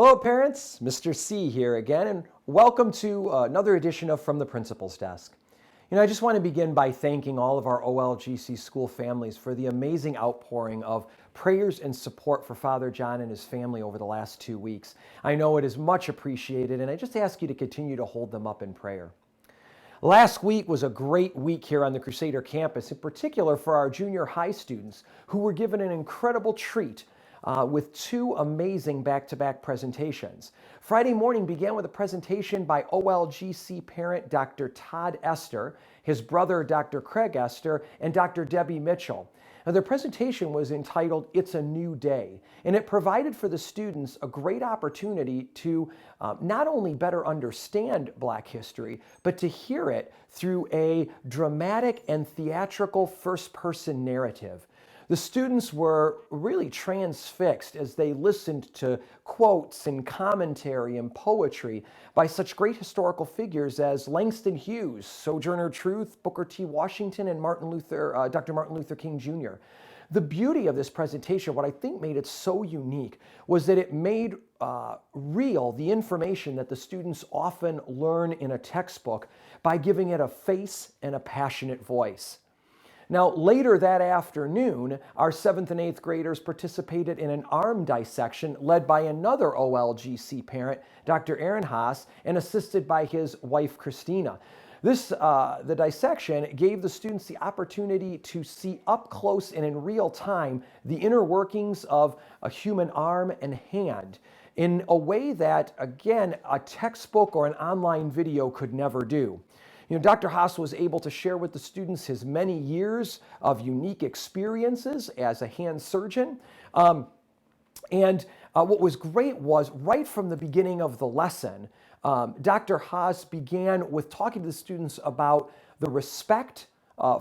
Hello parents, Mr. C here again, and welcome to another edition of From the Principal's Desk. I just want to begin by thanking all of our OLGC school families for the amazing outpouring of prayers and support for Father John and his family over the last 2 weeks. I know it is much appreciated, and I just ask you to continue to hold them up in prayer. Last week was a great week here on the Crusader campus, in particular for our junior high students who were given an incredible treat with two amazing back-to-back presentations. Friday morning began with a presentation by OLGC parent Dr. Todd Esther, his brother Dr. Craig Esther, and Dr. Debbie Mitchell. Now, their presentation was entitled It's a New Day, and it provided for the students a great opportunity to not only better understand Black history, but to hear it through a dramatic and theatrical first-person narrative. The students were really transfixed as they listened to quotes and commentary and poetry by such great historical figures as Langston Hughes, Sojourner Truth, Booker T. Washington, and Dr. Martin Luther King Jr. The beauty of this presentation, what I think made it so unique, was that it made real the information that the students often learn in a textbook by giving it a face and a passionate voice. Now, later that afternoon, our 7th and 8th graders participated in an arm dissection led by another OLGC parent, Dr. Aaron Haas, and assisted by his wife, Christina. The dissection gave the students the opportunity to see up close and in real time the inner workings of a human arm and hand in a way that, again, a textbook or an online video could never do. Dr. Haas was able to share with the students his many years of unique experiences as a hand surgeon. And what was great was right from the beginning of the lesson, Dr. Haas began with talking to the students about the respect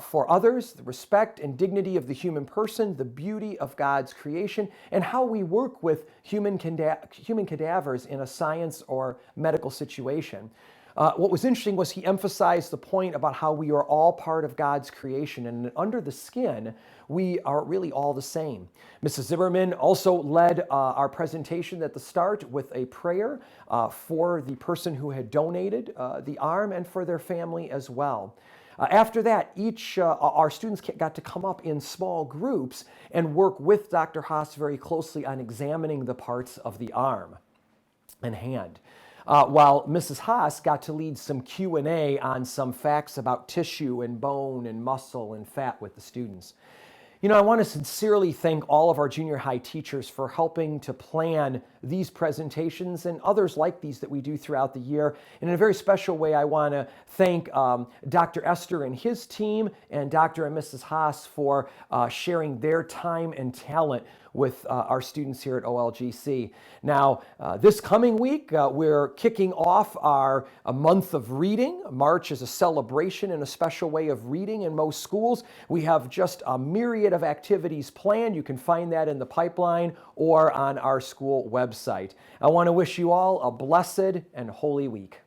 for others, the respect and dignity of the human person, the beauty of God's creation, and how we work with human cadavers in a science or medical situation. What was interesting was he emphasized the point about how we are all part of God's creation, and under the skin, we are really all the same. Mrs. Zimmerman also led our presentation at the start with a prayer for the person who had donated the arm and for their family as well. After that, our students got to come up in small groups and work with Dr. Haas very closely on examining the parts of the arm and hand. While Mrs. Haas got to lead some Q&A on some facts about tissue and bone and muscle and fat with the students. I want to sincerely thank all of our junior high teachers for helping to plan these presentations and others like these that we do throughout the year. And in a very special way, I want to thank Dr. Esther and his team and Dr. and Mrs. Haas for sharing their time and talent with our students here at OLGC. Now, this coming week, we're kicking off a month of reading. March is a celebration and a special way of reading in most schools. We have just a myriad of activities planned. You can find that in the pipeline or on our school website. I want to wish you all a blessed and holy week.